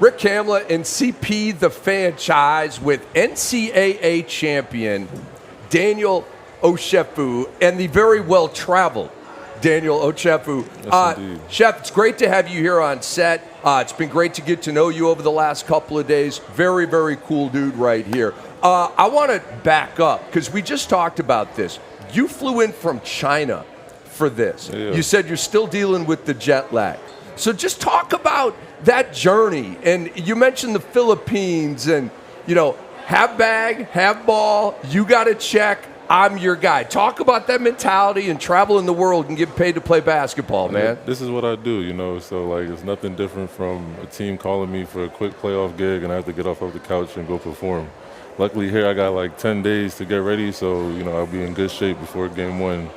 Rick Kamla and CP the Franchise with NCAA champion Daniel Ochefu and the very well-traveled Daniel Ochefu. Yes, Chef, it's great to have you here on set. It's been great to get to know you over the last couple of days. Very, very cool dude right here. I want to back up because we just talked about this. You flew in from China for this. Yeah. You said you're still dealing with the jet lag. So just talk about that journey. And you mentioned the Philippines and, have bag, have ball, you got to check. I'm your guy. Talk about that mentality and traveling the world and get paid to play basketball, man. This is what I do, so it's nothing different from a team calling me for a quick playoff gig and I have to get off of the couch and go perform. Luckily here I got 10 days to get ready, so, I'll be in good shape before game one.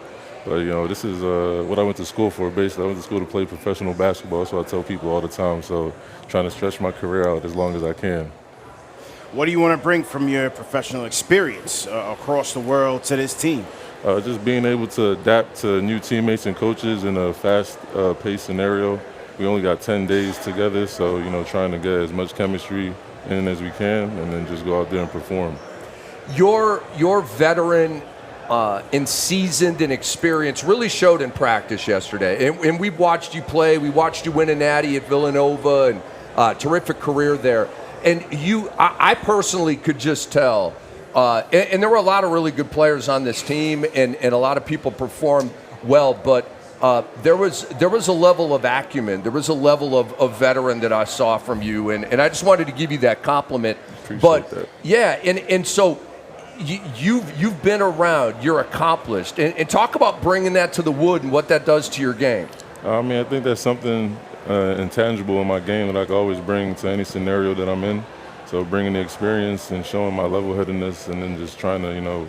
But, this is what I went to school for, basically. I went to school to play professional basketball. That's what I tell people all the time. So trying to stretch my career out as long as I can. What do you want to bring from your professional experience across the world to this team? Just being able to adapt to new teammates and coaches in a fast-paced scenario. We only got 10 days together, so, trying to get as much chemistry in as we can and then just go out there and perform. Your veteran and seasoned and experience really showed in practice yesterday. And we've watched you play. We watched you win a natty at Villanova and terrific career there. And I personally could just tell, and there were a lot of really good players on this team and a lot of people performed well, but there was a level of acumen. There was a level of veteran that I saw from you, and I just wanted to give you that compliment. Appreciate that. Yeah, and so you've been around, you're accomplished, and talk about bringing that to the wood and what that does to your game. I think that's something intangible in my game that I can always bring to any scenario that I'm in. So bringing the experience and showing my level-headedness and then just trying to,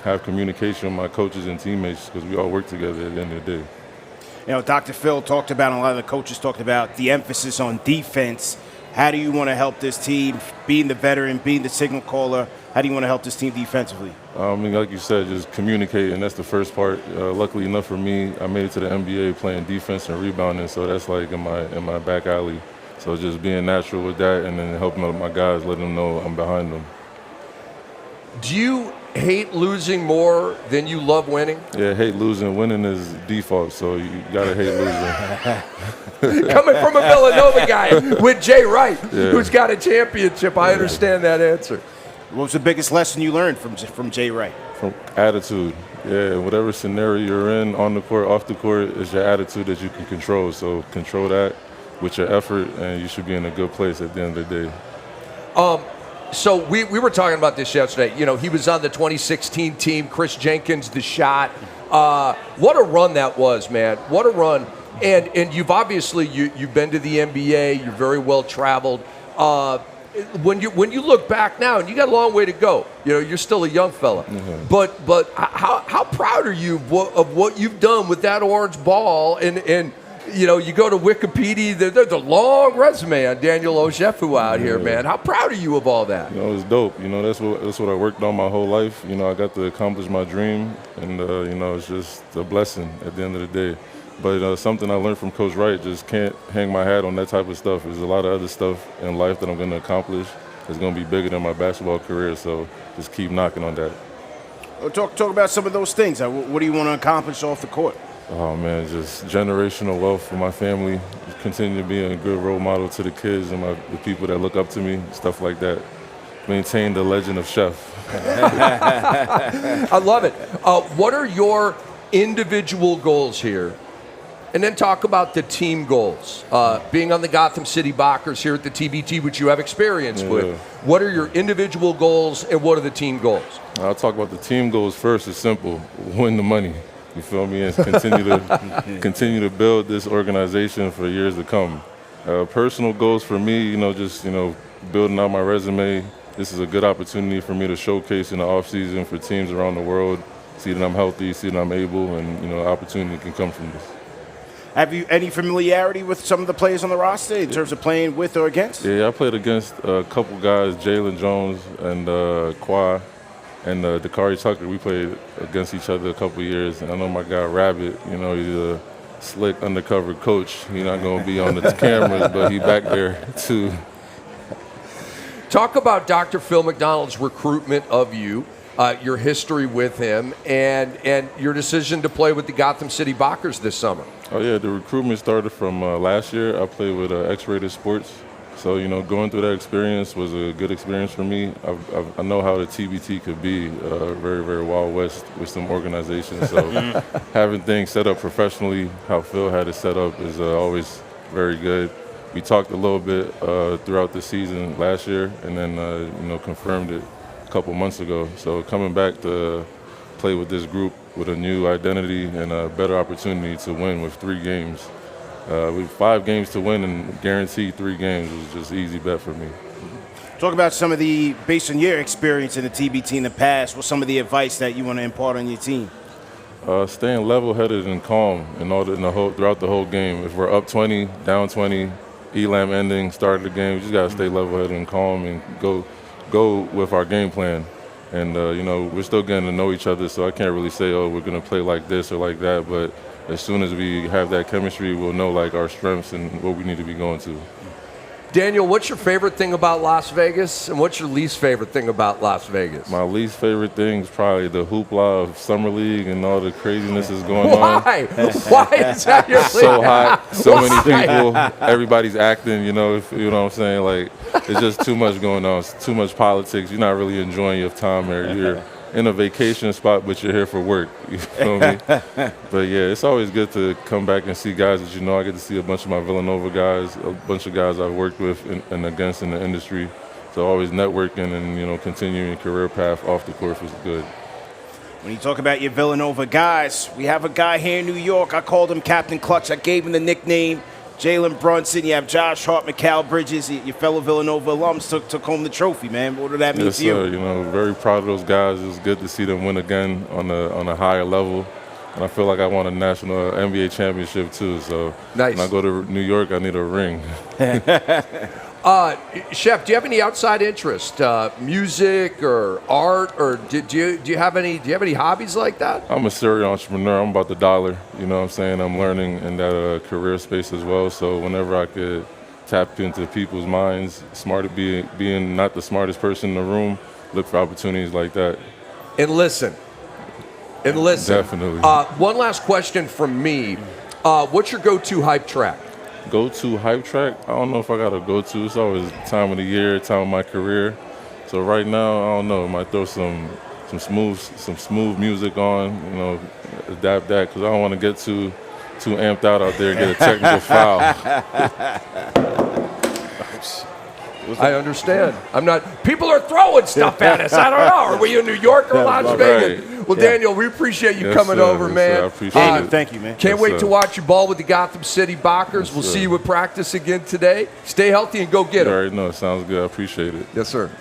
have communication with my coaches and teammates because we all work together at the end of the day. Dr. Phil talked about, and a lot of the coaches talked about the emphasis on defense. How do you want to help this team, being the veteran, being the signal caller? How do you want to help this team defensively? Like you said, just communicating. That's the first part. Luckily enough for me, I made it to the NBA playing defense and rebounding, so that's in my back alley. So just being natural with that and then helping out my guys, letting them know I'm behind them. Do you hate losing more than you love winning? Yeah, hate losing. Winning is default, so you gotta hate losing. Coming from a Villanova guy with Jay Wright, who's got a championship, I understand that answer. What was the biggest lesson you learned from Jay Wright? From attitude. Yeah, whatever scenario you're in, on the court, off the court, is your attitude that you can control. So control that with your effort, and you should be in a good place at the end of the day. So we were talking about this yesterday. He was on the 2016 team. Chris Jenkins, the shot. What a run that was, man. What a run. And you've obviously you've been to the NBA. You're very well traveled. When you look back now, and you got a long way to go. You're still a young fella. Mm-hmm. But how proud are you of what you've done with that orange ball? And you go to Wikipedia. There's a long resume on Daniel Ochefu out here, man. How proud are you of all that? It's dope. That's what I worked on my whole life. I got to accomplish my dream, and it's just a blessing at the end of the day. But something I learned from Coach Wright, just can't hang my hat on that type of stuff. There's a lot of other stuff in life that I'm going to accomplish that's going to be bigger than my basketball career, so just keep knocking on that. Well, talk about some of those things. What do you want to accomplish off the court? Oh, man, just generational wealth for my family, continue to be a good role model to the kids and the people that look up to me, stuff like that. Maintain the legend of Chef. I love it. What are your individual goals here? And then talk about the team goals. Being on the Gotham City Bockers here at the TBT, which you have experience with. What are your individual goals and what are the team goals? I'll talk about the team goals first. It's simple. Win the money. You feel me? And continue to build this organization for years to come. Personal goals for me, just building out my resume. This is a good opportunity for me to showcase in the off season for teams around the world. See that I'm healthy, see that I'm able, and opportunity can come from this. Have you any familiarity with some of the players on the roster in terms of playing with or against? Yeah, I played against a couple guys, Jalen Jones and Kwa. And Dakari Tucker, we played against each other a couple of years. And I know my guy Rabbit, he's a slick undercover coach. He's not going to be on the cameras, but he back there to Talk about Dr. Phil McDonald's recruitment of you, your history with him, and your decision to play with the Gotham City Bockers this summer. Oh yeah, the recruitment started from last year. I played with X-Rated Sports, so going through that experience was a good experience for me. I know how the TBT could be, very, very Wild West with some organizations. So having things set up professionally, how Phil had it set up, is always very good. We talked a little bit throughout the season last year, and then confirmed it a couple months ago. So coming back to play with this group with a new identity and a better opportunity to win with 3 games. With 5 games to win and guaranteed 3 games was just an easy bet for me. Talk about some of the, based on your experience in the TBT in the past, what's some of the advice that you want to impart on your team? Staying level-headed and calm throughout the whole game. If we're up 20, down 20, Elam ending, start of the game, we just got to stay level-headed and calm and go with our game plan. And, we're still getting to know each other, so I can't really say, oh, we're going to play like this or like that. But as soon as we have that chemistry, we'll know, our strengths and what we need to be going to. Daniel, what's your favorite thing about Las Vegas, and what's your least favorite thing about Las Vegas? My least favorite thing is probably the hoopla of Summer League and all the craziness is going on. Why? Why is that your least? So hot, so many people, everybody's acting, you know what I'm saying? It's just too much going on. It's too much politics. You're not really enjoying your time there. You're in a vacation spot, but you're here for work. You feel me? But yeah, it's always good to come back and see guys that I get to see a bunch of my Villanova guys, a bunch of guys I've worked with and against in the industry. So always networking and, continuing career path off the court was good. When you talk about your Villanova guys, we have a guy here in New York. I called him Captain Clutch. I gave him the nickname. Jalen Brunson, you have Josh Hart, Mikal Bridges, your fellow Villanova alums took home the trophy, man. What did that mean to you? Yes, sir. Very proud of those guys. It was good to see them win again on a higher level. And I feel like I won a national NBA championship too. So nice. When I go to New York, I need a ring. Chef, do you have any outside interest, music or art, or do you have any hobbies like that? I'm a serial entrepreneur. I'm about the dollar. You know what I'm saying? I'm learning in that career space as well. So whenever I could tap into people's minds, being not the smartest person in the room, look for opportunities like that. And listen. Definitely. One last question from me. What's your go-to hype track? Go-to hype track? I don't know if I got a go-to. It's always time of the year, time of my career. So right now, I don't know. I might throw some smooth music on. Adapt that because I don't want to get too amped out there and get a technical foul. I understand. I'm not. People are throwing stuff at us. I don't know. Are we in New York or Las Vegas? Right. Well, Daniel, we appreciate you coming over, man. Sir, I appreciate it. Thank you, man. Can't wait to watch you ball with the Gotham City Bockers. We'll see you at practice again today. Stay healthy and go get it. You already know. It sounds good. I appreciate it. Yes, sir.